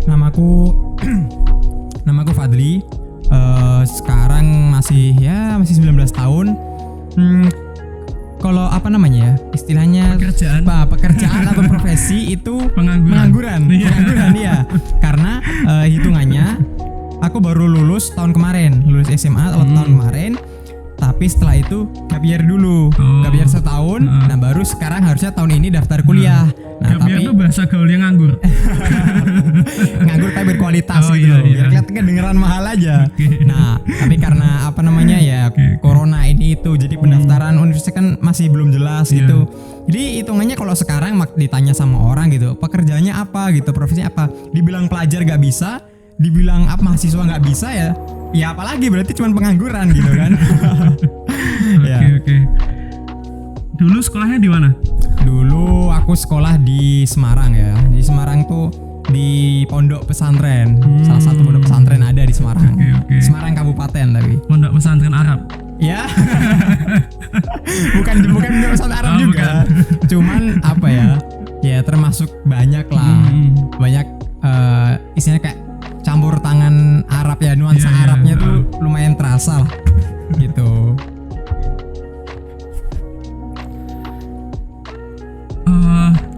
Namaku namaku Fadli. Sekarang masih 19 tahun. Kalau apa namanya ya? Istilahnya pekerjaan atau profesi itu pengangguran. Pengangguran ya. Karena hitungannya aku baru lulus tahun kemarin, lulus SMA tahun kemarin. Tapi setelah itu gap year dulu, gap year setahun. Nah baru sekarang harusnya tahun ini daftar kuliah. Nah, gap year itu bahasa gaulnya nganggur. Nganggur tapi berkualitas gitu loh. Biar kelihatan kedengeran mahal aja. Nah tapi karena apa namanya ya corona ini itu, jadi pendaftaran universitas kan masih belum jelas gitu. Jadi hitungannya kalau sekarang ditanya sama orang gitu, pekerjaannya apa gitu, profesinya apa, dibilang pelajar gak bisa, dibilang mahasiswa nggak bisa ya apalagi berarti cuma pengangguran gitu kan. Oke. Dulu sekolahnya di mana? Dulu aku sekolah di Semarang ya. Di Semarang tuh di pondok pesantren. Salah satu pondok pesantren ada di Semarang. Semarang Kabupaten tapi. Pondok pesantren Arab. Ya. bukan pondok pesantren Arab juga. Bukan. Cuman apa ya? Ya termasuk banyak lah. Banyak istilahnya kayak campur tangan Arab ya, nuansa Arabnya tuh lumayan terasa lah gitu.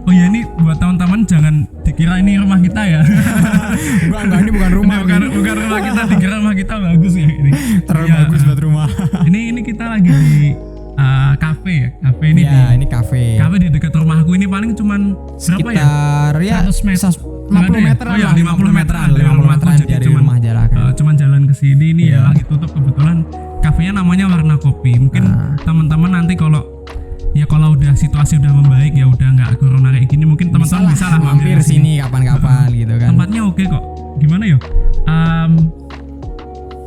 Oh ya, ini buat teman-teman jangan dikira ini rumah kita ya. Enggak, ini bukan rumah. Bukan rumah kita, dikira rumah kita bagus ya ini. Terlalu bagus buat rumah. Ini kita lagi di kafe ya. Kafe ini ini kafe. Kafe di dekat rumahku ini paling cuman berapa ya? Sekitar 50 meteran lah, 50 meteran dari rumah jarak. Cuman jalan ke sini ini ya lagi tutup kebetulan. Kafenya namanya Warna Kopi. Mungkin teman-teman nanti kalau udah situasi udah membaik ya, udah nggak corona kayak gini, mungkin teman-teman bisa lah mampir sini kapan-kapan gitu kan. Tempatnya oke kok. Gimana ya?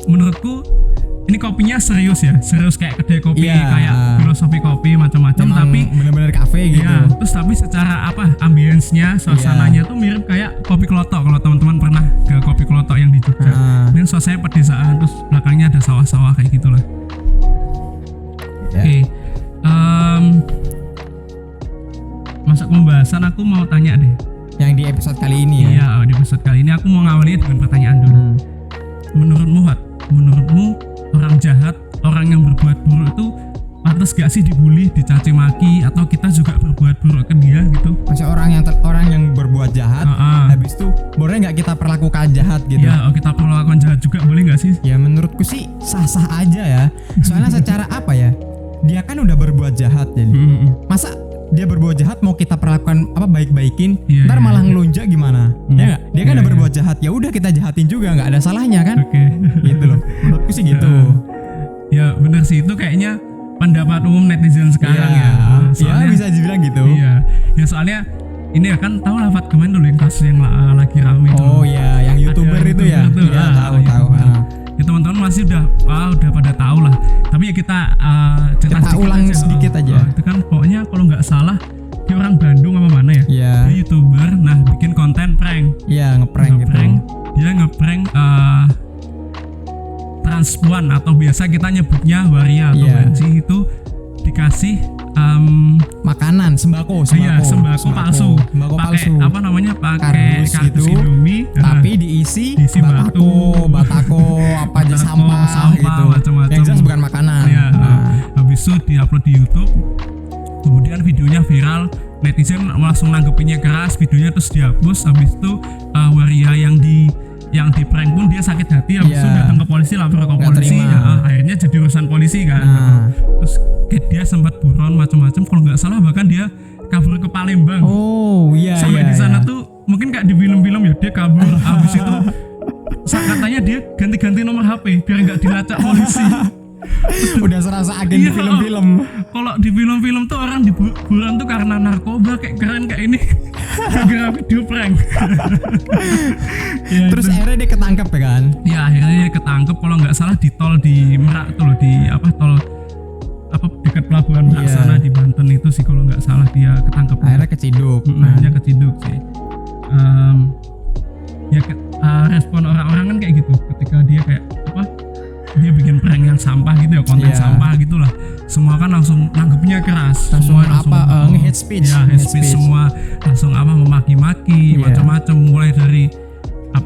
Menurutku ini kopinya serius kayak kedai kopi, kayak filosofi kopi macam-macam, tapi bener-bener kafe gitu. Ya, terus tapi secara ambience-nya, suasananya tuh mirip kayak kopi Klotok. Kalau teman-teman pernah ke kopi Klotok yang di Jogja. Dan suasananya pedesaan, terus belakangnya ada sawah-sawah kayak gitulah. Oke. Masuk pembahasan, aku mau tanya deh. Yang di episode kali ini ya. Iya, di episode kali ini aku mau ngawali dengan pertanyaan dulu. Menurutmu orang jahat, orang yang berbuat buruk itu pantas gak sih dibully, dicaci maki, atau kita juga berbuat buruk ke dia gitu? Masih orang yang berbuat jahat, habis itu boleh nggak kita perlakukan jahat gitu? Ya, kita perlakukan jahat juga boleh nggak sih? Ya menurutku sih sah-sah aja ya. Soalnya secara apa ya? Dia kan udah berbuat jahat jadi. Masa dia berbuat jahat mau kita perlakukan baik-baikin, ntar malah ngelunjak gimana? Ya nggak? Dia kan udah berbuat jahat, ya udah kita jahatin juga, nggak ada salahnya kan? Gitu loh. Menurutku sih gitu. Ya benar sih, itu kayaknya pendapat umum netizen sekarang ya. Soalnya bisa dibilang gitu. Iya. Ya soalnya ini ya kan tahu lah Fat, kemarin dulu yang kasus yang lagi rame itu. Oh iya, yang YouTuber itu ya. Iya, tahu. Ya teman-teman masih udah pada tahu lah. Tapi ya kita kita ulang sedikit aja. Itu kan pokoknya kalau nggak salah dia orang Bandung apa mana ya? Iya. Dia YouTuber, bikin konten prank. Iya, ngeprank gitu. Dia ngeprank transpuan atau biasa kita nyebutnya waria atau banci, itu dikasih makanan sembako palsu. Pakai apa namanya? Pakai kardus gitu. Indomie, tapi diisi batako apa aja sampah gitu. Macam-macam. Yang jelas bukan makanan. Ya, habis itu diupload di YouTube. Kemudian videonya viral, netizen langsung nanggepinnya keras, videonya terus dihapus. Habis itu waria yang di prank pun dia sakit hati, habis itu datang ke polisi, lapor ke polisi, akhirnya jadi urusan polisi kan. Terus dia sempat buron macam-macam, kalau nggak salah bahkan dia kabur ke Palembang. Sampai di sana tuh mungkin kayak di film-film ya, dia kabur. Habis itu katanya dia ganti-ganti nomor HP biar nggak dilacak polisi. Udah serasa agen di film-film. Kalau di film-film tuh orang diburon tuh karena narkoba, kayak keren kayak ini. Gara-gara video prank. Terus akhirnya dia ketangkep ya kan? Ya akhirnya dia ketangkep, kalau nggak salah di tol di Merak tuh loh, di tol dekat pelabuhan Merak sana di Banten itu sih kalau nggak salah dia ketangkep. Akhirnya keciduk. Akhirnya keciduk sih. Respon orang-orang kan kayak gitu ketika dia kayak dia bikin prank yang sampah gitu ya, konten sampah gitulah, semua kan langsung nanggepnya keras, semua langsung nge-hate speech, semua langsung memaki-maki macam-macam, mulai dari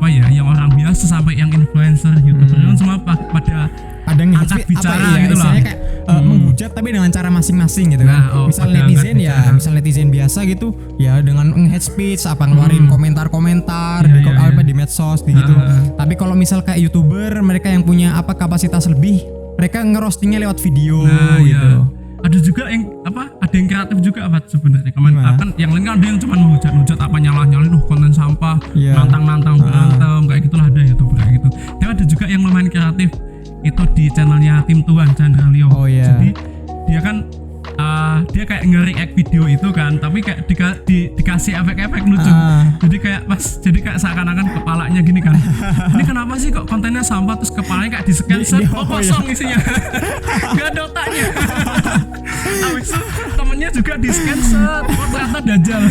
ya, yang orang biasa sampai yang influencer, YouTuber kan semua pada angkat bicara gitu loh. Kayak menghujat tapi dengan cara masing-masing gitu kan. Misal netizen ya, misal netizen biasa gitu ya dengan nge-hate speech apa ngeluarin komentar-komentar di medsos gitu. Tapi kalau misal kayak YouTuber, mereka yang punya kapasitas lebih, mereka ngerostingnya lewat video gitu. Ada juga yang ada yang kreatif juga sebenarnya. Kan yang lain kan ada yang cuma menghujat apa nyalahin konten sampah, nantang berantem kayak gitulah, ada YouTuber kayak gitu. Tapi ada juga yang lumayan kreatif, itu di channelnya Tim Tuan Chandra Leo. Jadi dia kan dia kayak nge-react video itu kan, tapi kayak dikasih efek-efek lucu. Jadi kayak seakan-akan kepalanya gini kan. Ini kenapa sih kok kontennya sampah, terus kepalanya kayak di-scan set, kosong isinya. Gak ada otaknya. Habis itu temennya juga di-scan set, ternyata dajal.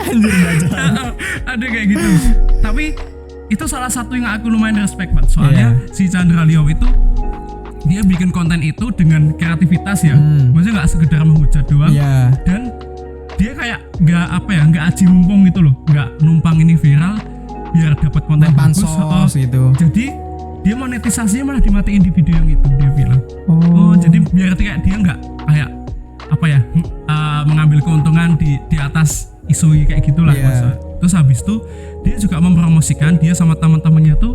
Anjir dajal. Ada kayak gitu. Tapi itu salah satu yang aku lumayan respect, Pak. Soalnya si Chandra Leo itu dia bikin konten itu dengan kreativitas ya. Maksudnya nggak sekedar menghujat doang. Dan dia kayak nggak aji mumpung gitu loh, nggak numpang ini viral biar dapat konten bagus gitu. Jadi dia monetisasinya malah dimatiin di video yang itu, dia bilang. Jadi biar kayak dia nggak kayak mengambil keuntungan di atas isu kayak gitulah. Terus habis itu dia juga mempromosikan dia sama teman-temannya tuh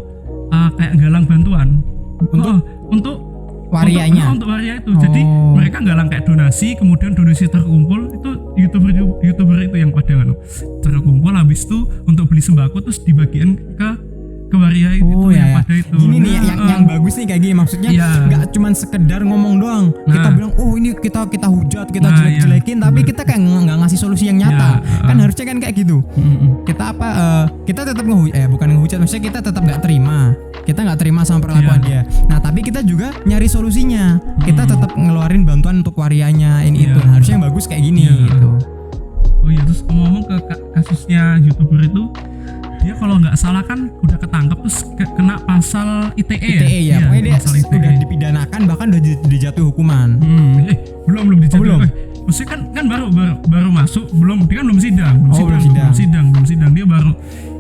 kayak galang bantuan untuk warianya. Untuk waria itu. Jadi mereka galang kayak donasi, kemudian donasi terkumpul itu YouTuber itu yang pada terkumpul, habis itu untuk beli sembako terus dibagiin ke waria itu yang pada itu. Gini nih yang bagus nih kayak gini, maksudnya nggak cuman sekedar ngomong doang. Kita bilang ini kita hujat, kita jelek-jelekin, tapi kita kayak nggak ngasih solusi yang nyata. Kan harusnya kan kayak gitu. Kita kita tetap bukan ngehujat, maksudnya kita tetap nggak terima. Kita nggak terima sama perlakuan dia. Nah, tapi kita juga nyari solusinya. Kita tetap ngeluarin bantuan untuk warianya ini itu. Nah, harusnya yang bagus kayak gini gitu. Terus ngomong ke kasusnya YouTuber itu, dia kalau nggak salah kan udah ketangkep terus kena pasal ITE ya. Pokoknya dia udah dipidanakan, bahkan udah dijatuhi hukuman. Belum dijatuhi. Maksudnya kan baru masuk, dia kan belum sidang. Dia baru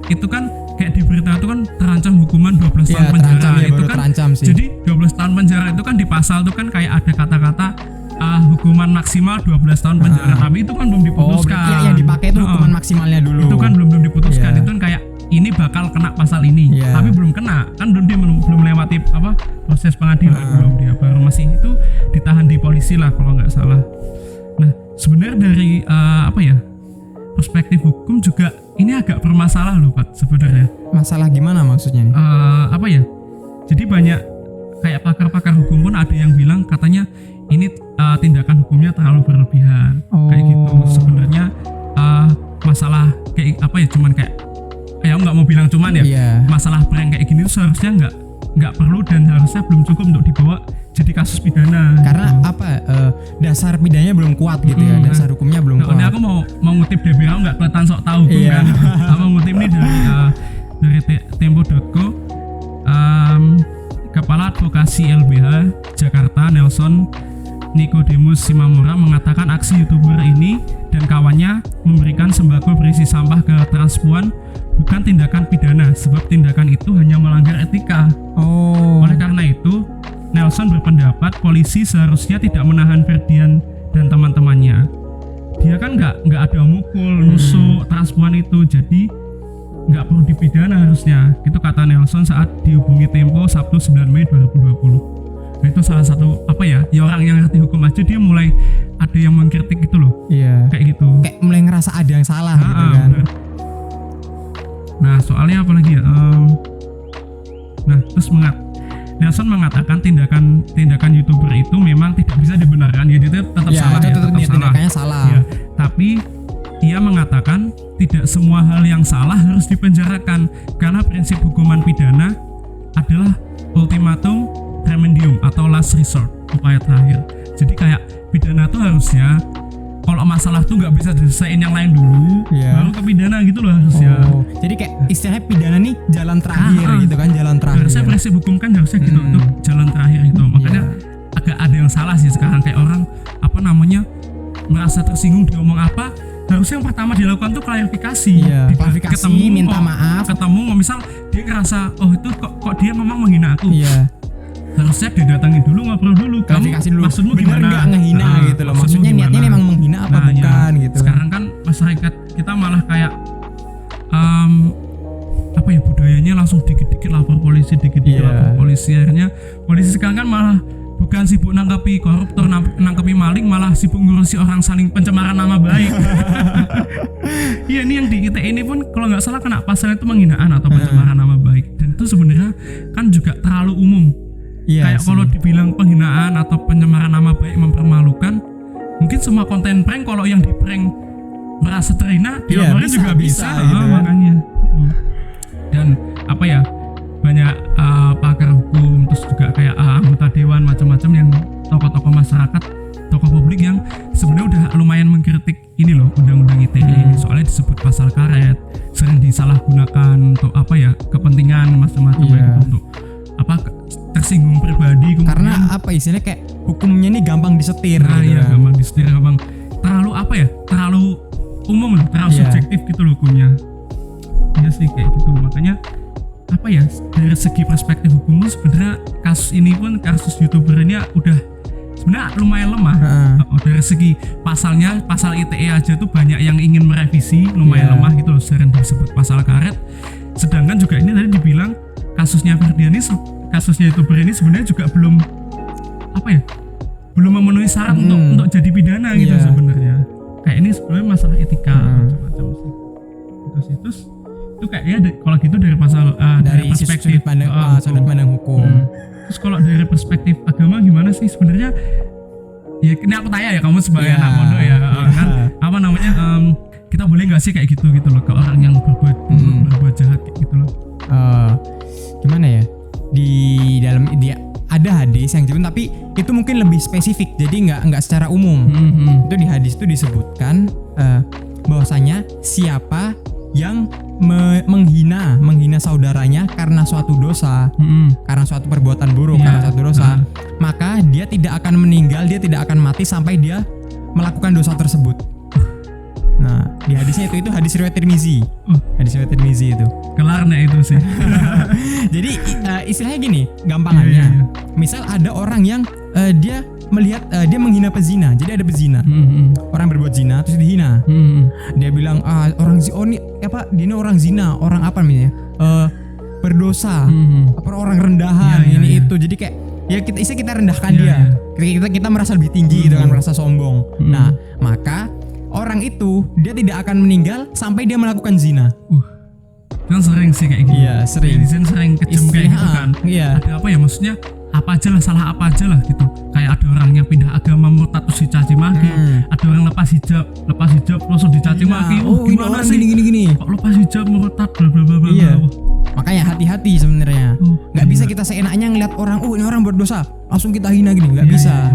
itu kan kayak di berita itu kan terancam hukuman 12 tahun penjara. Itu kan terancam sih. Jadi 12 tahun penjara itu kan di pasal itu kan kayak ada kata-kata hukuman maksimal 12 tahun penjara, tapi itu kan belum diputuskan. Yang dipakai itu hukuman maksimalnya dulu. Itu kan belum diputuskan. Itu kan kayak ini bakal kena pasal ini, tapi belum kena. Kan dia belum melewati proses pengadilan, belum, dia baru masih itu ditahan di polisi lah kalau nggak salah. Nah, sebenarnya dari perspektif hukum juga ini agak bermasalah loh, Pak, sebenarnya. Masalah gimana maksudnya nih? Jadi banyak kayak pakar-pakar hukum pun ada yang bilang katanya ini tindakan hukumnya terlalu berlebihan. Kayak gitu. Sebenarnya masalah kayak cuman kayak nggak mau bilang cuman masalah prank kayak gini tuh seharusnya nggak perlu dan harusnya belum cukup untuk dibawa jadi kasus pidana. Karena dasar pidananya belum kuat gitu ya, dasar hukumnya belum kuat. Ini aku mau ngutip DBH, nggak kelihatan sok tahu hukum kan. Aku ngutip ini dari tempo.co. Kepala Advokasi LBH Jakarta Nelson Nicodemus Simamura mengatakan aksi YouTuber ini dan kawannya memberikan sembako berisi sampah ke transpuan bukan tindakan pidana, sebab tindakan itu hanya melanggar etika. Oleh karena itu, Nelson berpendapat polisi seharusnya tidak menahan Ferdian dan teman-temannya. Dia kan nggak ada mukul, nusuk transpuan itu, jadi nggak perlu dipidana harusnya. Itu kata Nelson saat dihubungi Tempo Sabtu 9 Mei 2020. Nah, itu salah satu orang yang ngerti hukum aja dia mulai ada yang mengkritik gitu loh. Kayak gitu. Kayak mulai ngerasa ada yang salah gitu kan. Nah, soalnya apa lagi ya? Terus Nelson mengatakan tindakan YouTuber itu memang tidak bisa dibenarkan. Jadi itu tetap salah. Tindakannya salah. Tapi ia mengatakan tidak semua hal yang salah harus dipenjarakan karena prinsip hukuman pidana adalah ultimatum remedium atau last resort, upaya terakhir. Jadi kayak pidana tuh harusnya kalau masalah tuh nggak bisa diselesain yang lain dulu, baru ke pidana gitu loh harusnya. Jadi kayak istilahnya pidana nih jalan terakhir gitu kan, jalan terakhir. Harusnya prinsip hukum kan harusnya gitu untuk jalan terakhir itu. Makanya agak ada yang salah sih sekarang, kayak orang merasa tersinggung diomong apa harusnya yang pertama dilakukan tuh klarifikasi. Iya, klarifikasi, minta maaf. Ketemu misal dia ngerasa oh itu kok dia memang menghina aku. Iya. Harusnya didatangin dulu, ngobrol dulu. Klarifikasi dulu. Maksudmu bener gimana? nggak ngehina gitu loh. Maksudnya gimana? niatnya memang menghina apa bukan iya. gitu. Sekarang kan masyarakat kita malah kayak apa ya, budayanya langsung dikit-dikit lapor polisi, dikit-dikit lapor polisi. Akhirnya polisi sekarang kan malah bukan sibuk nangkapi koruptor, nangkapi maling, malah sibuk ngurusi orang saling pencemaran nama baik. Iya, ini yang di ITE ini pun kalau nggak salah kena pasal itu menghinaan atau pencemaran nama baik, dan itu sebenarnya kan juga terlalu umum. Kayak kalau dibilang penghinaan atau pencemaran nama baik mempermalukan, mungkin semua konten prank kalau yang di prank merasa terhina dilaporin juga bisa gitu kan. Makanya dan apa ya, banyak pakar hukum, terus juga kayak anggota dewan macam-macam yang tokoh-tokoh masyarakat, tokoh publik yang sebenarnya udah lumayan mengkritik ini loh undang-undang ITE ini, soalnya disebut pasal karet, sering disalahgunakan untuk apa ya, kepentingan macam-macam untuk apa, tersinggung pribadi. Karena apa istilahnya kayak hukumnya ini gampang disetir gitu. Iya, gampang disetir, gampang terlalu apa ya, terlalu umum loh, terlalu subjektif gitu loh hukumnya. Iya sih kayak gitu. Makanya apa ya, dari segi perspektif hukum sebenarnya kasus ini pun, kasus YouTuber ini udah sebenarnya lumayan lemah. Dari segi pasalnya, pasal ITE aja tuh banyak yang ingin merevisi, lumayan lemah gitu loh, sering disebut pasal karet. Sedangkan juga ini tadi dibilang kasusnya Ferdianis, kasusnya YouTuber ini sebenarnya juga belum apa ya, belum memenuhi syarat untuk jadi pidana gitu sebenarnya. Kayak ini sebenarnya masalah etika macam-macam sih. Terus itu kayaknya kalau gitu dari pasal dari perspektif sudut pandang hukum. Terus kalau dari perspektif agama gimana sih sebenarnya? Ya ini aku tanya ya, kamu sebagai anak pondok ya, kan apa namanya, kita boleh nggak sih kayak gitu loh ke orang yang berbuat jahat kayak gitu loh? Gimana ya, di dalam dia ada hadis yang jebun, tapi itu mungkin lebih spesifik, jadi nggak secara umum. Itu di hadis itu disebutkan bahwasanya siapa yang menghina saudaranya karena suatu dosa, karena suatu perbuatan buruk, karena suatu dosa, maka dia tidak akan meninggal, dia tidak akan mati sampai dia melakukan dosa tersebut. Nah, di hadisnya itu hadis riwayat Tirmizi. Hadis riwayat Tirmizi itu. Kelarnya itu sih. Jadi istilahnya gini, gampangannya. Misal ada orang yang dia melihat dia menghina pezina. Jadi ada pezina. Orang berbuat zina terus dihina. Dia bilang orang ini apa? Dia ini orang zina, orang apa namanya? Berdosa. Apa orang rendahan itu. Jadi kayak ya kita rendahkan dia. Kita merasa lebih tinggi gitu kan, merasa sombong. Nah, maka orang itu dia tidak akan meninggal sampai dia melakukan zina. Kan sering sih kayak gitu. Iya, sering. Sering kejam kayak gitu kan. Ada apa ya, maksudnya apa aja lah, salah apa aja lah gitu. Kayak ada orang yang pindah agama murtad terus dicaci maki. Ada orang lepas hijab langsung dicaci maki. Gimana sih gini. Kok lepas hijab murtad bla bla bla. Makanya hati-hati sebenarnya. Nggak bisa kita seenaknya ngeliat orang, ini orang berdosa, langsung kita hina gini. Nggak bisa.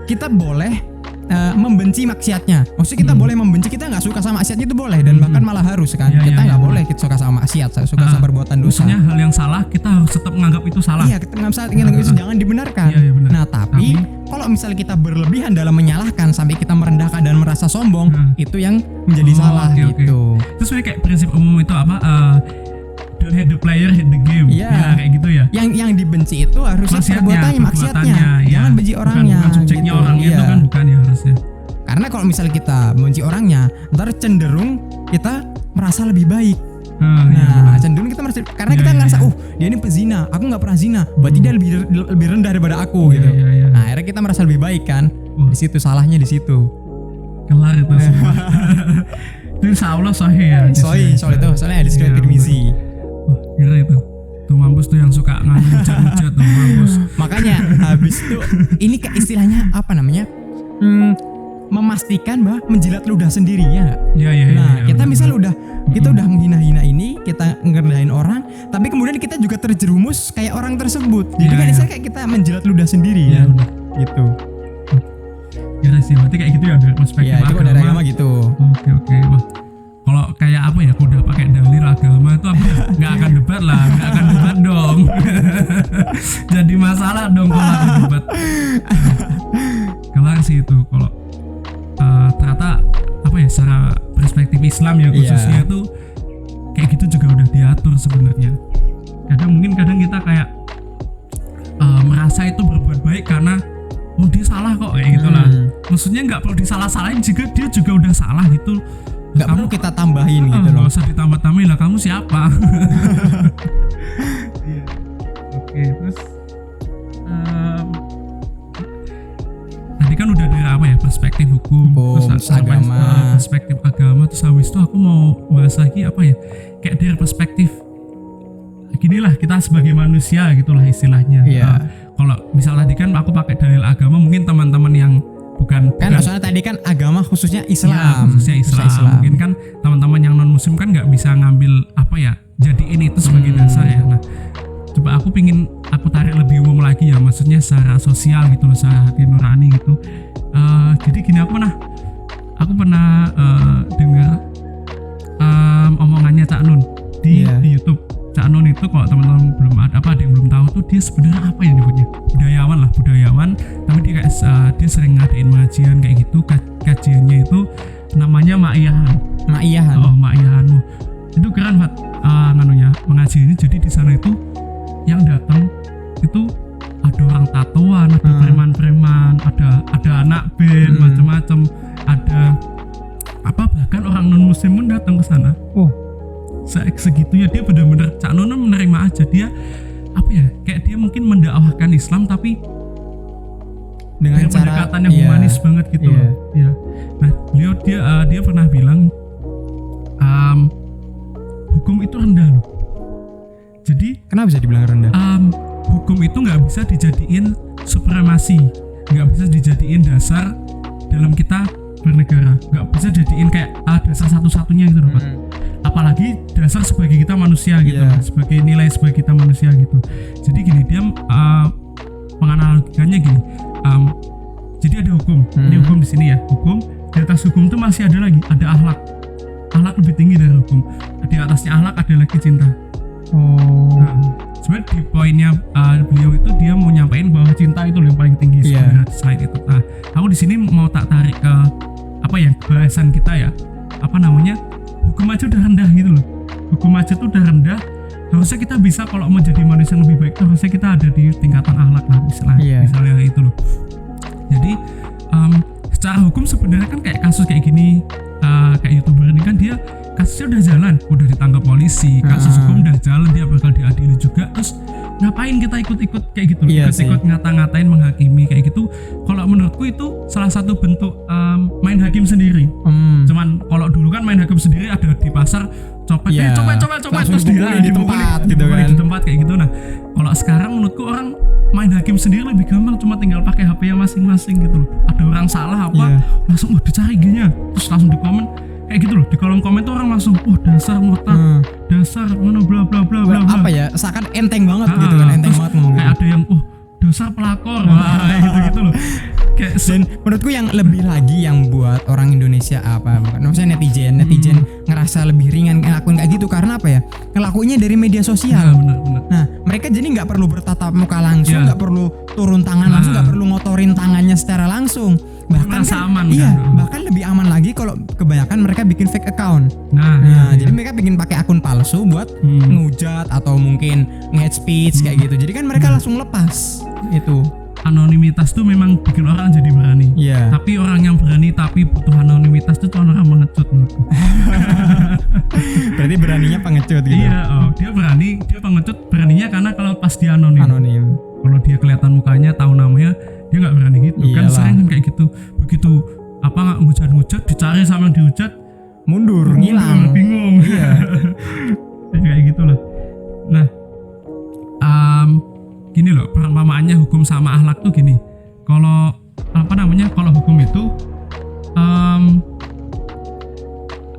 Kita boleh membenci maksiatnya. Maksudnya kita boleh membenci, kita nggak suka sama maksiatnya itu boleh, dan bahkan malah harus kan. Kita nggak boleh kita suka sama maksiat, suka sama perbuatan dosa. Maksudnya hal yang salah kita harus tetap menganggap itu salah. Iya, kita nganggap itu jangan dibenarkan. Nah, tapi kalau misalnya kita berlebihan dalam menyalahkan sampai kita merendahkan dan merasa sombong, itu yang menjadi salah gitu. Terus kayak prinsip umum itu apa? Don't hate the player, hate the game. Ya, kayak gitu ya. Yang dibenci itu harusnya perbuatannya, maksiatnya. Jangan benci orangnya. Bukan subjeknya gitu. Orangnya itu kan bukan ya harusnya. Karena kalau misalnya kita benci orangnya, ntar cenderung kita merasa lebih baik. Cenderung kita merasa, karena kita ngerasa, dia ini pezina, aku nggak pernah zina, berarti dia lebih rendah daripada aku gitu. Nah, akhirnya kita merasa lebih baik kan. Di situ salahnya di situ. Kelar itu semua. Itu insyaallah sahih ya. Soalnya hadis riwayat Tirmizi. Kira itu tuh mampus tuh yang suka hujat-hujat tuh mampus. Makanya habis itu ini istilahnya apa namanya, memastikan bahwa menjilat ludah sendiri ya. Kita misalnya kita udah menghina-hina ini, kita ngerendahin orang, tapi kemudian kita juga terjerumus kayak orang tersebut. Jadi kan istilahnya kayak kita menjilat ludah sendiri ya. Gitu. Ya sih, berarti kayak gitu ya dari perspektif agama. Itu dari agama gitu. Oke. Wah, kalau kayak apa ya, udah pakai dalil agama itu apa? Nggak akan debat dong. Jadi masalah dong kalau ada debat. Kelar sih itu kalau ternyata apa ya, secara perspektif Islam ya khususnya itu kayak gitu juga udah diatur sebenarnya. Kadang kita kayak merasa itu berbuat baik karena dia salah kok kayak gitulah. Maksudnya nggak perlu disalah-salahin jika dia juga udah salah gitu. Nggak perlu kita tambahin gitu loh. Nggak usah ditambah-tambahin lah, kamu siapa? Oke, terus tadi kan udah dari apa ya, perspektif hukum terus agama, perspektif agama, terus habis itu aku mau bahas lagi apa ya, kayak dari perspektif ginilah kita sebagai manusia gitulah istilahnya. Kalau misal tadi kan aku pakai dalil agama, mungkin teman-teman yang bukan soalnya tadi kan agama khususnya Islam. Ya, khususnya Islam. Mungkin kan teman-teman yang non muslim kan nggak bisa ngambil apa ya, jadiin itu sebagai dasar ya. Nah, coba aku tarik lebih umum lagi ya, maksudnya secara sosial gitu loh, secara hati nurani gitu. Jadi gini, aku pernah dengar omongannya Cak Nun di YouTube. Cak Nun itu kalau teman-teman belum ada yang belum tahu tuh, dia sebenarnya apa yang nyebutnya, budayawan, tapi dia sering ngadain pengajian kayak gitu. Kajiannya itu namanya Ma'iyahan. Itu keren banget pengajian ini. Jadi di sana itu yang datang itu ada orang tatoan, ada preman-preman, ada anak band, macam-macam, ada bahkan orang non muslim pun datang ke sana. Segitunya dia benar-benar Cak Nun menerima aja. Dia kayak dia mungkin mendakwahkan Islam tapi dengan pendekatan yang humanis banget gitu loh. Nah, beliau dia pernah bilang hukum itu rendah loh. Jadi kenapa bisa dibilang rendah? Hukum itu nggak bisa dijadiin supremasi, nggak bisa dijadiin dasar dalam kita bernegara, nggak bisa jadiin kayak dasar satu-satunya gitu loh Pak. Apalagi dasar sebagai kita manusia gitu, sebagai nilai sebagai kita manusia gitu. Jadi gini, dia penganalogikannya gini, jadi ada hukum, ini hukum di sini ya, hukum, di atas hukum itu masih ada akhlak lebih tinggi dari hukum, di atasnya akhlak ada lagi cinta. Nah, sebenarnya di poinnya beliau itu dia mau nyampaikan bahwa cinta itu yang paling tinggi sebenarnya selain itu. Nah, aku di sini mau tak tarik ke bahasan kita ya, hukum aja udah rendah gitu loh. Hukum aja tuh udah rendah. Harusnya kita bisa, kalau mau jadi manusia yang lebih baik, harusnya kita ada di tingkatan akhlak lah misalnya itu loh. Jadi secara hukum sebenarnya kan kayak kasus kayak gini, kayak YouTuber ini kan dia kasusnya udah jalan, udah ditangkap polisi, kasus hukum udah jalan, dia bakal diadili juga. Terus ngapain kita ikut-ikut kayak gitu, ikut ngata-ngatain, menghakimi kayak gitu. Kalau menurutku itu salah satu bentuk main hakim sendiri. Cuman kalau dulu kan main hakim sendiri ada di pasar, copet terus dia di tempat gitu kan, di tempat kayak gitu. Nah, kalau sekarang menurutku orang main hakim sendiri lebih gampang, cuma tinggal pakai HP-nya masing-masing gitu loh. Ada orang salah langsung dicari gini, terus langsung di komen kayak gitu loh. Di kolom komen tuh orang langsung dasar murtad, dasar mana bla bla bla bla. Apa ya, seakan enteng banget gitu kan, enteng banget ngomong kayak ada yang dasar pelakor, gitu loh. Dan menurutku yang lebih lagi yang buat orang Indonesia maksudnya netizen ngerasa lebih ringan ngelakuin kayak gitu karena apa ya, ngelakuinnya dari media sosial. Benar. Nah, mereka jadi nggak perlu bertatap muka langsung, nggak perlu turun tangan langsung, nggak perlu ngotorin tangannya secara langsung. Bahkan aman, bahkan lebih aman lagi kalau kebanyakan mereka bikin fake account. Jadi mereka bikin pakai akun palsu buat ngehujat atau mungkin nge-hate speech kayak gitu. Jadi kan mereka langsung lepas itu. Anonimitas tuh memang bikin orang jadi berani. Tapi orang yang berani tapi butuh anonimitas tuh orang pengecut menurutku. Berarti beraninya pengecut gitu. Dia pengecut beraninya karena kalau pas dia anonim. Kalau dia kelihatan mukanya, tahu namanya, dia nggak berani gitu. Kan sering kan kayak gitu. Begitu ngujat dicari sama yang dihujat, mundur, ngilang, bingung. Kayak gitulah. Nah, gini loh, perumpamaannya hukum sama akhlak tuh gini. Kalau kalau hukum itu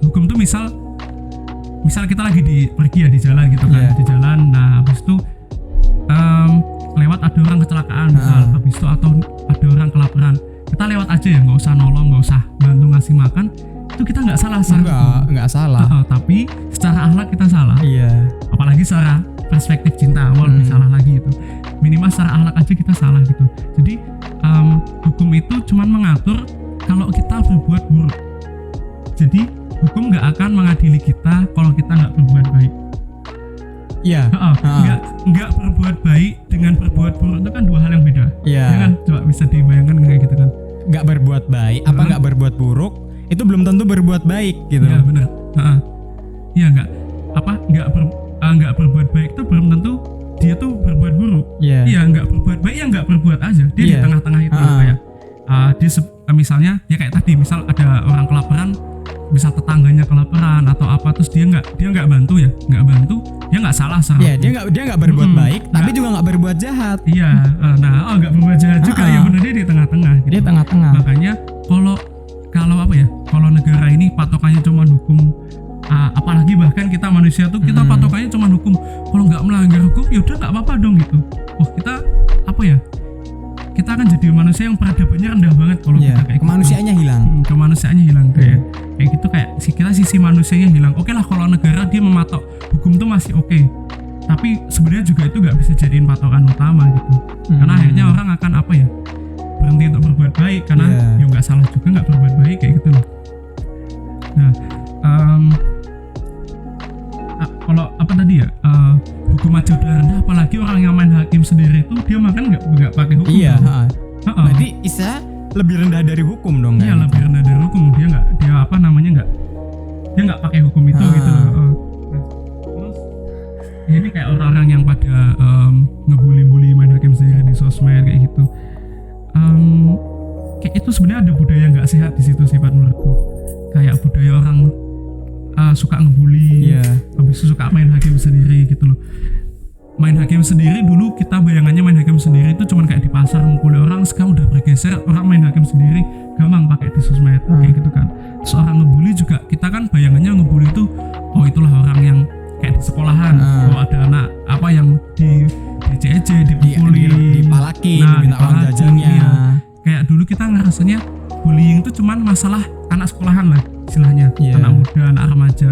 hukum tuh misal kita lagi pergi di jalan gitu kan, di jalan. Nah, habis itu lewat ada orang kecelakaan misal, habis itu atau ada orang kelaparan, kita lewat aja ya, nggak usah nolong, nggak usah bantu ngasih makan, itu kita nggak salah. Nggak salah. Tapi secara akhlak kita salah. Apalagi secara perspektif cinta lebih salah lagi itu. Minimal secara akhlak aja kita salah gitu. Jadi hukum itu cuman mengatur kalau kita berbuat buruk. Jadi hukum nggak akan mengadili kita kalau kita nggak berbuat baik. Iya. Nggak berbuat baik dengan berbuat buruk itu kan dua hal yang beda. Iya. Ya kan, coba bisa dibayangkan kayak gitu kan. Nggak berbuat baik apa nggak berbuat buruk itu belum tentu berbuat baik gitu. Iya benar. Iya nggak berbuat baik itu belum tentu dia tuh berbuat buruk. Iya nggak berbuat baik ya nggak berbuat aja. Dia di tengah-tengah itu kayak misalnya ya kayak tadi misal ada orang kelaparan, bisa tetangganya kelaparan atau apa terus dia nggak bantu ya nggak bantu dia nggak salah secara dia nggak berbuat baik tapi juga nggak berbuat jahat. Nggak berbuat jahat juga ya benar, dia di tengah-tengah gitu. Dia tengah-tengah. Makanya kalau negara ini patokannya cuma hukum, apalagi bahkan kita manusia tuh kita patokannya cuma hukum, kalau nggak melanggar hukum ya udah nggak apa-apa dong gitu. Kita akan jadi manusia yang peradabannya rendah banget kalau kita kayak kemanusiaannya gitu. hilang. Kemanusiaannya hilang kayak gitu, kayak kita sisi manusianya hilang. Oke lah kalau negara dia mematok hukum tuh masih oke. Tapi sebenarnya juga itu nggak bisa jadiin patokan utama gitu. Karena akhirnya orang akan berhenti untuk berbuat baik karena ya nggak salah juga nggak berbuat baik kayak gitu loh. Nah, kalau apa tadi ya, hukum aja udah rendah, apalagi orang yang main hakim sendiri itu dia makan nggak pakai hukum. Berarti Isa lebih rendah dari hukum dong. Iya, lebih rendah dari hukum. Dia nggak pakai hukum itu gitu loh. Terus ini kayak orang-orang yang pada ngebully main hakim sendiri di sosmed kayak gitu. Kayak itu sebenarnya ada budaya nggak sehat di situ sifat menurutku. Kayak budaya orang suka ngebully, habis itu suka main hakim sendiri gitu loh. Main hakim sendiri dulu kita bayangannya main hakim sendiri itu cuman kayak di pasar ngumpulin orang, sekarang udah bergeser orang main hakim sendiri gampang pakai di sosmed kayak gitu kan. Terus orang ngebully juga kita kan bayangannya ngebully itu itulah orang yang kayak di sekolahan, ada anak yang di DCEJ, dipukuli, dipalakin, diminta uang jajannya. Kayak dulu kita ngerasanya bullying itu cuman masalah anak sekolahan lah istilahnya, anak muda, anak remaja.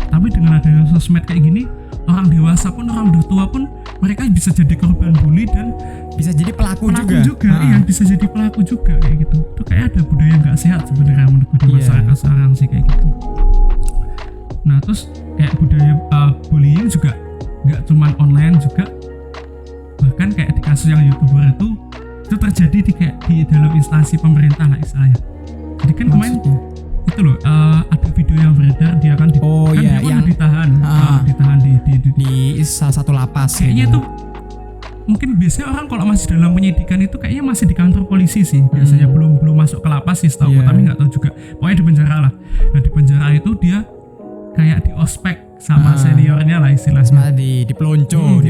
Tapi dengan adanya sosmed kayak gini, orang dewasa pun, orang udah tua pun mereka bisa jadi korban bully dan bisa jadi pelaku juga. Iya, bisa jadi pelaku juga kayak gitu. Itu kayak ada budaya nggak sehat sebenarnya menurutku di masyarakat sekarang sih kayak gitu. Nah terus kayak budaya bullying juga nggak cuman online juga, bahkan kayak di kasus yang YouTuber itu terjadi di dalam instansi pemerintah lah istilahnya. Jadi kan kemarin itu loh, ada video yang beredar dia kan yang ditahan di salah satu lapas. Kayaknya itu mungkin biasanya orang kalau masih dalam penyidikan itu kayaknya masih di kantor polisi sih biasanya, belum masuk ke lapas sih setahu tapi nggak tahu juga, pokoknya di penjara lah. Nah di penjara itu dia kayak di ospek sama seniornya lah istilahnya, dipelonco,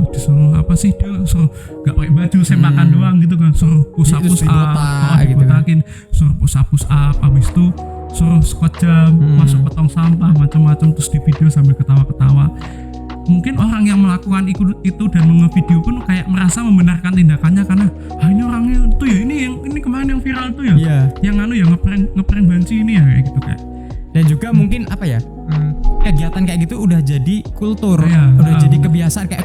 disuruh apa sih, dia suruh nggak pakai baju, sempakan doang gitu kan, suruh push up dibotakin, suruh push up, habis itu suruh squat jam, masuk ke tong sampah macam-macam, terus di video sambil ketawa-ketawa. Mungkin orang yang melakukan itu dan ngevideo pun kayak merasa membenarkan tindakannya karena ini orangnya itu ya, ini kemarin yang viral tuh ya, yang yang ngeprank banci ini ya kayak gitu kayak. Dan juga mungkin kegiatan kayak gitu udah jadi kultur, udah jadi kebiasaan kayak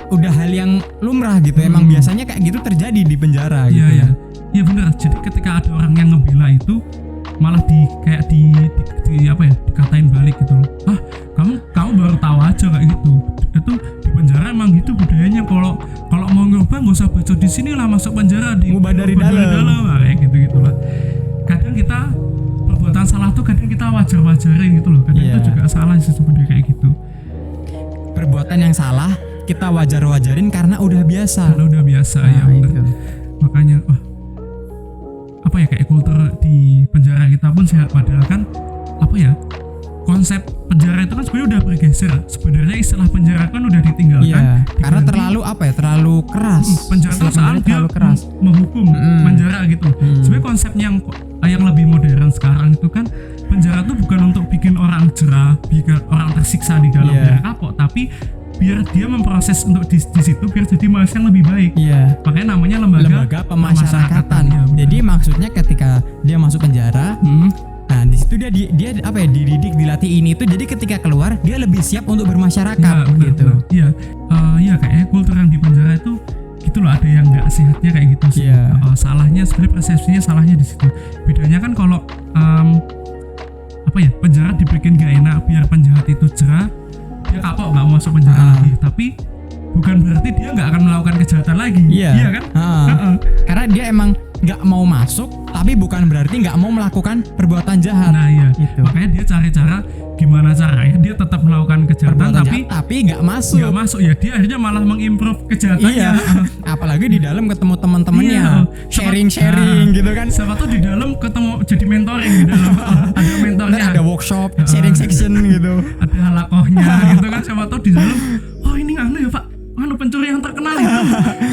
udah hal yang lumrah gitu. Emang biasanya kayak gitu terjadi di penjara gitu. Iya benar. Jadi ketika ada orang yang ngebela itu malah dikatain balik gitu loh. Kamu baru tahu aja kayak gitu. Itu di penjara emang gitu budayanya, kalau mau ngerubah enggak usah bacot di sini lah, masuk penjara ngubah dari dalam kayak gitu-gitulah. Kadang kita perbuatan salah tuh kadang kita wajar-wajarin gitu loh. Kadang itu juga salah sih sebenarnya kayak gitu. Perbuatan yang salah kita wajar-wajarin karena udah biasa. Ya benar. Makanya kayak kultur di penjara kita pun sehat, padahal kan konsep penjara itu kan sebenarnya udah bergeser. Sebenarnya istilah penjara kan udah ditinggalkan. Karena terlalu keras. Penjara tuh saat dia menghukum penjara gitu. Sebenarnya konsepnya yang lebih modern sekarang itu kan penjara tuh bukan untuk bikin orang jerah, bikin orang tersiksa di dalam biar kapok, tapi biar dia memproses untuk di situ biar jadi manusia yang lebih baik. Makanya namanya lembaga pemasyarakatan. Jadi maksudnya ketika dia masuk penjara, nah di situ dia dididik, dilatih ini itu, jadi ketika keluar dia lebih siap untuk bermasyarakat gitu. Iya, kayaknya kultur yang di penjara itu gitu gitu loh, ada yang nggak sehatnya kayak gitu sih. Iya. Salahnya sebenarnya persepsinya salahnya di situ. Bedanya kan kalau penjara dibikin gak enak biar penjahat itu jerah, dia kapok nggak mau masuk penjara lagi, tapi bukan berarti dia nggak akan melakukan kejahatan lagi. Iya kan? Karena dia emang nggak mau masuk, tapi bukan berarti nggak mau melakukan perbuatan jahat. Nah iya, gitu. makanya dia cari cara gimana caranya dia tetap melakukan kejahatan Perbuatan tapi jahat, tapi nggak masuk. nggak masuk ya, dia akhirnya malah mengimprove kejahatannya. Iya. Apalagi di dalam ketemu teman-temannya, Iya. sharing gitu kan. Siapa tuh di dalam ketemu jadi mentoring di dalam, ada mentornya, Ntar ada workshop, sharing section gitu. ada halakohnya gitu kan. Siapa tuh di dalam, oh ini anu ya Pak, anu pencuri yang terkenal itu,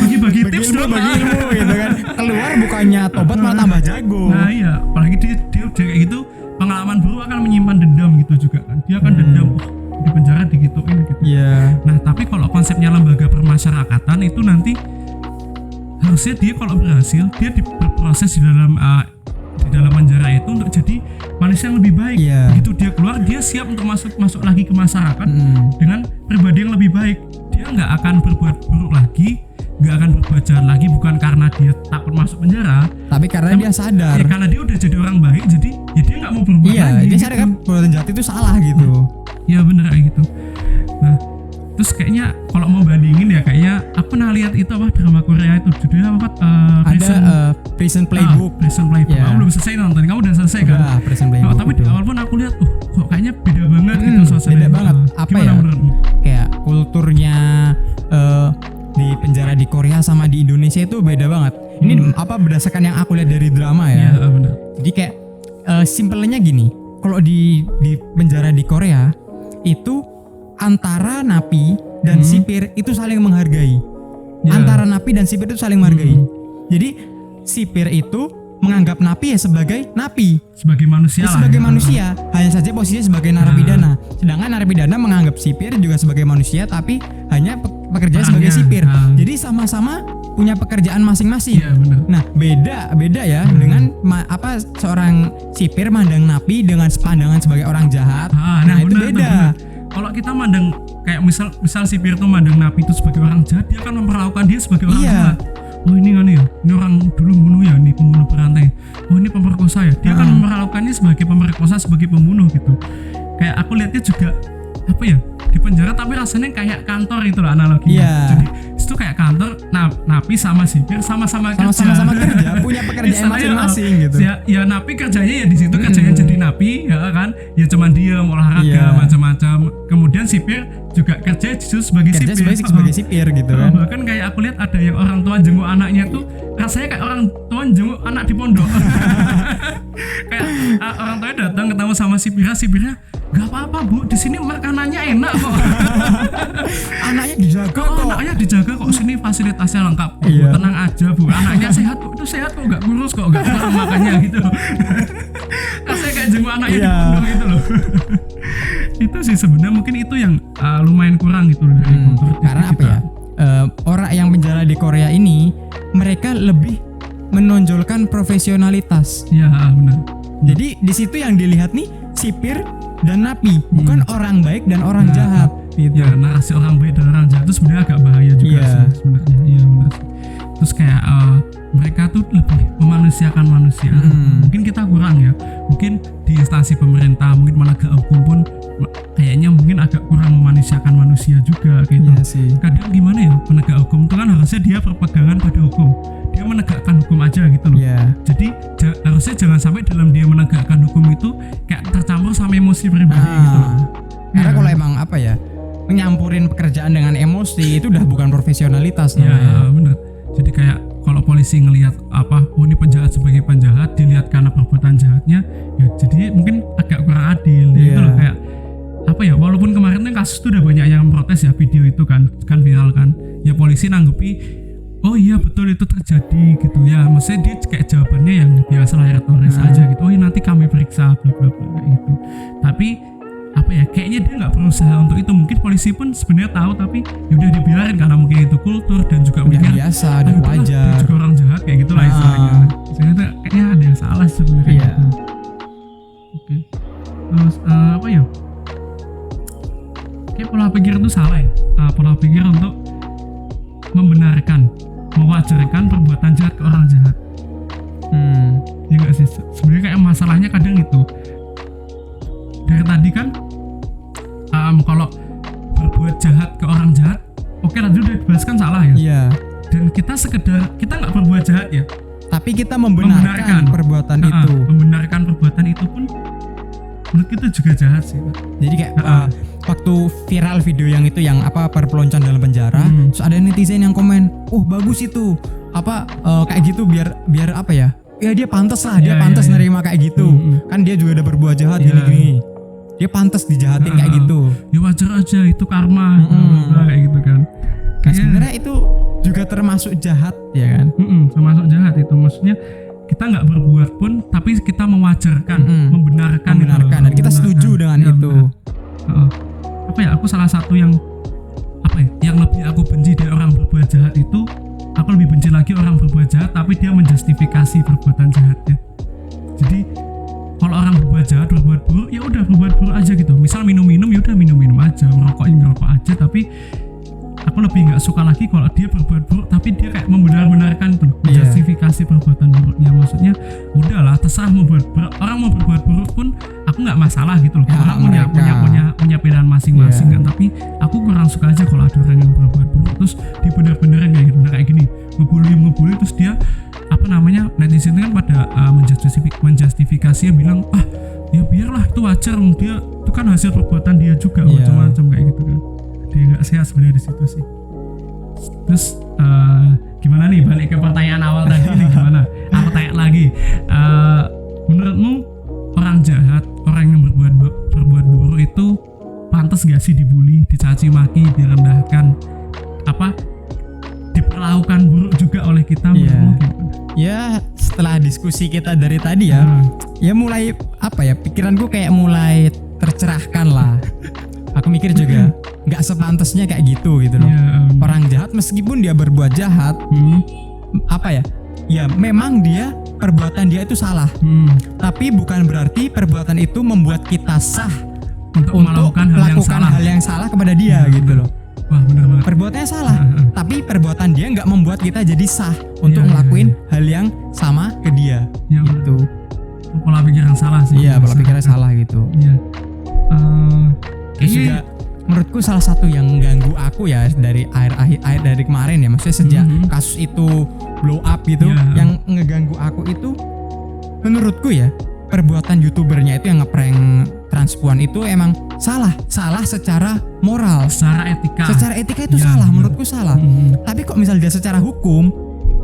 bagi-bagi tips dong, bagi ilmu gitu kan. Keluar bukannya tobat malah tambah jago. Nah iya, apalagi dia udah kayak gitu, pengalaman buruk akan menyimpan dendam gitu juga kan. Dia akan dendam, di penjara digituin gitu. Iya. Nah tapi kalau konsepnya lembaga permasyarakatan itu nanti harusnya dia kalau berhasil dia berproses di dalam penjara itu untuk jadi manusia yang lebih baik. Iya. Begitu dia keluar, dia siap untuk masuk lagi ke masyarakat dengan pribadi yang lebih baik. Dia nggak akan berbuat buruk lagi, nggak akan berbuat jahat lagi, bukan karena dia takut masuk penjara, Tapi karena dia sadar. ya karena dia udah jadi orang baik, jadi ya dia nggak mau berbuat Iya, lagi. dia sadar kan perbuatan jahat itu salah gitu. Ya bener kayak gitu. Nah terus kayaknya kalau mau bandingin ya, kayaknya aku pernah lihat itu apa drama Korea itu judulnya apa? Ada Prison Playbook. Prison Playbook. Yeah. Aku belum selesai nonton. Kamu udah selesai kan? Udah, Prison Playbook. Tapi di itu. awal pun aku lihat, kok kayaknya beda banget gitu suasananya. Beda banget. Apa Gimana ya? menurutmu? Kayak kulturnya di penjara di Korea sama di Indonesia itu beda banget. Ini apa berdasarkan yang aku lihat dari drama ya. Iya benar. Jadi kayak simpelnya gini, kalau di penjara di Korea itu antara napi dan sipir itu saling menghargai. Ya. Antara napi dan sipir itu saling menghargai. Jadi sipir itu menganggap napi ya sebagai napi, Sebagai manusia ya, lah. sebagai ya. manusia, hanya saja posisinya sebagai narapidana. Sedangkan narapidana menganggap sipir juga sebagai manusia, tapi hanya pekerjaan sebagai Perannya. sipir. Jadi sama-sama punya pekerjaan masing-masing. Iya benar. Nah, beda ya dengan seorang sipir mandang napi dengan pandangan sebagai orang jahat. Nah, itu benar, beda. benar. Kalau kita mandang kayak misal sipir tuh mandang napi itu sebagai orang jahat, dia akan memperlakukan dia sebagai orang Iya. jahat. Oh ini kan ya, ini orang dulu bunuh ya, ini pembunuh berantai. Oh ini pemerkosa ya, dia akan memperlakukannya sebagai pemerkosa, sebagai pembunuh gitu. Kayak aku lihatnya juga apa ya, di penjara tapi rasanya kayak kantor itu lah analoginya. Iya. Jadi itu kayak kantor, napi sama sipir sama-sama kerja, punya pekerjaan Istilahnya, masing-masing gitu. Ya napi kerjanya ya di situ kerjanya jadi napi ya kan, ya cuman diem olahraga Iya. macam-macam. Kemudian sipir juga kerja justru sebagai Kerja sipir. sebagai sipir gitu kan. Bahkan kayak aku lihat ada yang orang tua jenguk anaknya tuh rasanya kayak orang tua jenguk anak di pondok. Kayak orang tuanya datang ketemu sama sipirnya nggak apa-apa bu, di sini makanannya enak kok. Anaknya dijaga kok. Anaknya dijaga kok, sini fasilitasnya lengkap. Bu, Iya. tenang aja bu, anaknya sehat kok, itu sehat kok, nggak kurus kok, nggak kurang makannya gitu. Rasanya kayak jenguk anaknya di Iya. pondok gitu loh. Itu sih sebenarnya mungkin itu yang lumayan kurang gitu loh dari kultur Karena apa ya? Orang yang penjara di Korea ini mereka lebih menonjolkan profesionalitas. Iya benar. Jadi di situ yang dilihat nih sipir dan napi, bukan orang baik dan orang jahat. Gitu. Ya narasi orang baik dan orang jahat itu sebenarnya agak bahaya juga Iya. sih sebenarnya. Iya benar. Terus kayak mereka tuh lebih memanusiakan manusia. Mungkin kita kurang ya. Mungkin di instansi pemerintah, mungkin penegak hukum pun kayaknya mungkin agak kurang memanusiakan manusia juga gitu. Iya sih. Kadang gimana ya, penegak hukum itu kan harusnya dia berpegangan pada hukum. Dia menegakkan hukum aja gitu loh. Iya. Jadi harusnya jangan sampai dalam dia menegakkan hukum itu kayak tercampur sama emosi pribadi gitu loh. Karena Iya. kalau emang apa ya, menyampurin pekerjaan dengan emosi itu udah bukan profesionalitas Ya namanya. benar. Jadi kayak kalau polisi ngelihat oh ini penjahat sebagai penjahat dilihat karena perbuatan jahatnya, ya jadi mungkin agak kurang adil. Iya. Gitu loh, kayak apa ya, walaupun kemarin tuh kasus tuh udah banyak yang protes ya, video itu kan viral kan. Ya polisi nanggepi, oh iya betul itu terjadi gitu ya. Maksudnya dia kayak jawabannya yang biasa lah retoris aja gitu. Oh iya nanti kami periksa bla bla bla kayak gitu. Tapi apa ya, kayaknya dia nggak berusaha untuk itu. Mungkin polisi pun sebenarnya tahu tapi udah dibiarin karena mungkin itu kultur dan juga Udah mungkin biasa, udah dia wajar. juga orang jahat kayak gitu lah istilahnya. Sebenarnya kayaknya ada yang salah sebenarnya. Iya. Gitu. Oke. Terus apa ya? Kayak pola pikir itu salah ya. Pola pikir untuk membenarkan mewajarkan perbuatan jahat ke orang jahat. Ya nggak sih, sebenarnya kayak masalahnya kadang itu dari tadi kan kalau berbuat jahat ke orang jahat, oke tadi udah dibahas kan salah ya. Iya. Dan kita nggak berbuat jahat ya, Tapi kita membenarkan perbuatan itu. Membenarkan perbuatan itu pun menurut kita juga jahat sih, Pak. Jadi kayak waktu viral video yang itu yang apa perpeloncoan dalam penjara, terus ada netizen yang komen, bagus itu apa kayak gitu biar apa ya? Ya dia pantas lah, dia pantas nerima kayak gitu. Kan dia juga udah berbuat jahat gini-gini. Dia pantas dijahatin kayak gitu. Ya wajar aja, itu karma. Kayak gitu kan. Nah, sebenarnya itu juga termasuk jahat ya kan? Termasuk jahat itu, maksudnya kita nggak berbuat pun tapi kita mewajarkan, membenarkan dan kita setuju dengan itu. Apa ya, aku salah satu yang lebih aku benci dari orang berbuat jahat itu, aku lebih benci lagi orang berbuat jahat tapi dia menjustifikasi perbuatan jahatnya. Jadi kalau orang berbuat jahat, berbuat buruk, ya udah berbuat buruk aja gitu. Misal minum-minum, ya udah minum-minum aja, ngerokok aja, tapi aku lebih nggak suka lagi kalau dia berbuat buruk tapi dia kayak membenar-benarkan itu, menjustifikasi perbuatan buruknya. Maksudnya udahlah, terserah orang mau berbuat buruk pun aku nggak masalah gitu loh. Orang punya pilihan masing-masing kan. Tapi aku kurang suka aja kalau ada orang yang berbuat buruk terus dibenar-benarin kayak gitu. Nah kayak gini, ngebully terus dia netizen kan pada menjustifikasi bilang ya biarlah itu wajar, dia itu kan hasil perbuatan dia juga, macam-macam kayak gitu kan. Dia nggak sehat sebenarnya di situ sih. Terus gimana nih, balik ke pertanyaan awal tadi nih, gimana? Aku tanya lagi, menurutmu orang jahat, orang yang berbuat buruk itu pantas gak sih dibully, dicaci maki, direndahkan, diperlakukan buruk juga oleh kita? Ya setelah diskusi kita dari tadi ya mulai pikiranku kayak mulai tercerahkan lah. Aku mikir juga nggak sepantasnya kayak gitu loh. Orang jahat meskipun dia berbuat jahat, ya memang perbuatan dia itu salah. Tapi bukan berarti perbuatan itu membuat kita sah untuk melakukan hal yang salah kepada dia gitu loh. Wah, benar banget. Perbuatannya salah, tapi perbuatan dia nggak membuat kita jadi sah untuk ngelakuin hal yang sama ke dia. Gitu. Pola pikir yang salah sih. Iya, pola pikirnya salah gitu. Iya. Terus juga menurutku salah satu yang ganggu aku ya dari akhir dari kemarin ya, maksudnya sejak kasus itu blow up gitu, yang ngeganggu aku itu menurutku ya perbuatan youtubernya itu yang ngeprank transpuan itu emang salah secara moral, secara etika itu salah, menurutku salah. Tapi kok misal dia secara hukum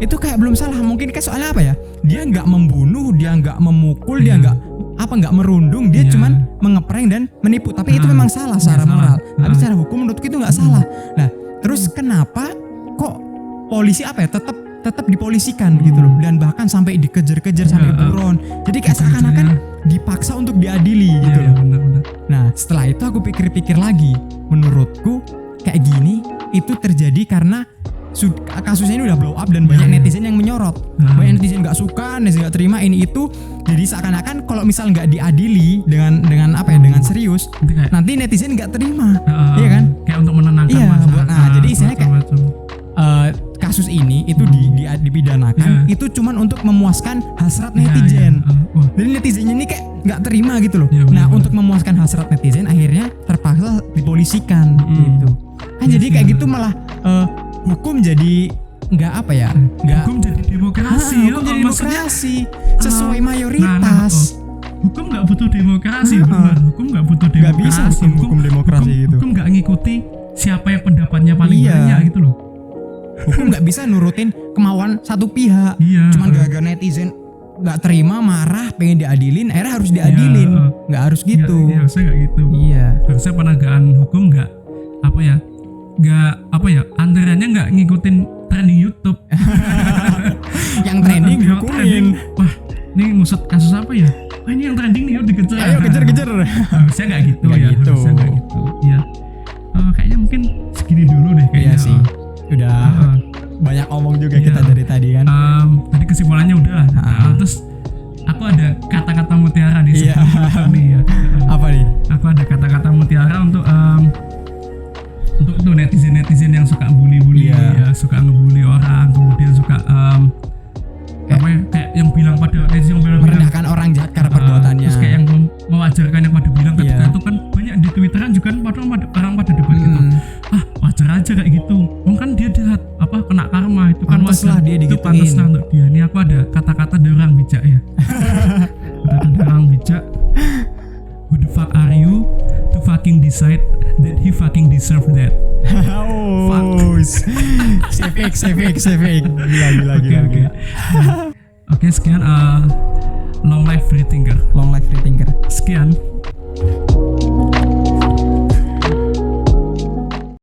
itu kayak belum salah, mungkin kayak soalnya apa ya, dia nggak membunuh, dia nggak memukul, dia nggak merundung, dia cuman mengeprank dan menipu, tapi itu memang salah secara moral. Tapi secara hukum menurutku itu nggak salah. Nah terus kenapa kok polisi tetap dipolisikan gitu loh, dan bahkan sampai dikejar-kejar sampai buron, jadi kayak seakan-akan dipaksa untuk diadili gitu loh. Bener. Nah setelah itu aku pikir-pikir lagi, menurutku kayak gini itu terjadi karena kasusnya ini udah blow up dan banyak netizen yang menyorot, banyak netizen nggak suka, netizen nggak terima ini itu, jadi seakan-akan kalau misal nggak diadili dengan dengan serius, nanti netizen nggak terima, iya kan? Kayak untuk menenangkan masalah. Jadi istilahnya kayak kasus ini itu dipidanakan itu cuman untuk memuaskan hasrat netizen. Jadi netizennya ini kayak nggak terima gitu loh. Untuk memuaskan hasrat netizen akhirnya terpaksa dipolisikan gitu. Jadi kayak gitu malah hukum jadi nggak hukum jadi demokrasi. Hukum jadi demokrasi sesuai mayoritas. Hukum nggak butuh demokrasi, benar. Hukum nggak butuh demokrasi. Nggak bisa hukum demokrasi gitu. Hukum nggak ngikuti siapa yang pendapatnya paling banyak gitu loh. Hukum nggak bisa nurutin kemauan satu pihak. Cuman gara-gara netizen nggak terima, marah, pengen diadilin, akhirnya harus diadilin. Nggak harus gitu. Harusnya nggak gitu. Harusnya penegakan hukum nggak antaranya nggak ngikutin trending YouTube. Yang trending dihukumin. Wah, ini ngusut kasus apa ya? Wah, ini yang trending nih, yuk dikejar. Ayo kejar. Harusnya nggak gitu. Harusnya nggak gitu. Ya, kayaknya mungkin segini dulu deh kayaknya. Iya sih. Udah banyak omong juga kita dari tadi kan. Tadi kesimpulannya udah. Terus aku ada kata-kata mutiara nih sebelum nih ya. Apa nih? Aku ada kata-kata mutiara untuk tuh netizen yang suka bully ya, suka ngebully orang, kemudian aja kayak gitu. Oh kan dia jahat apa kena karma itu kan Pantes lah dia itu digituin. pantes lah untuk dia. Ini aku ada kata-kata dari orang bijak ya. Kata dari orang bijak. Who the fuck are you to fucking decide that he fucking deserve that? Oh, sefik. Gila. Oke, sekian long life free thinker. Long life free thinker. Sekian.